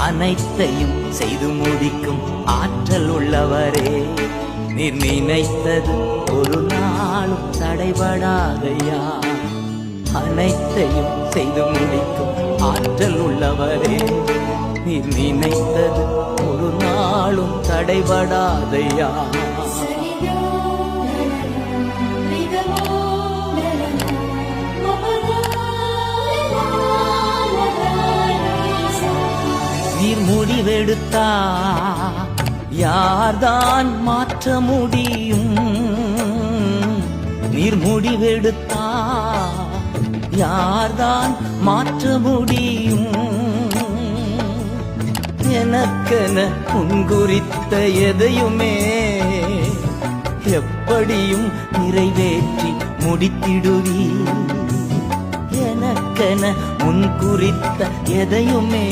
அனைத்தையும் செய்து முடிக்கும் ஆற்றல் உள்ளவரே, நீர் நினைத்தது ஒரு நாளும் தடைபடாதையா. அனைத்தையும் செய்து முடிக்கும் ஆற்றல் உள்ளவரே, நீர் நினைத்தது ஒரு நாளும் தடைபடாதையா. நீர் முடிவெடுத்தா யார்தான் மாற்ற முடியும்? நீர் முடிவெடுத்தா யார்தான் மாற்ற முடியும்? எனக்கென முன்குறித்த எதையுமே எப்படியும் நிறைவேற்றி முடித்திடுவீர். எனக்கென முன்குறித்த எதையுமே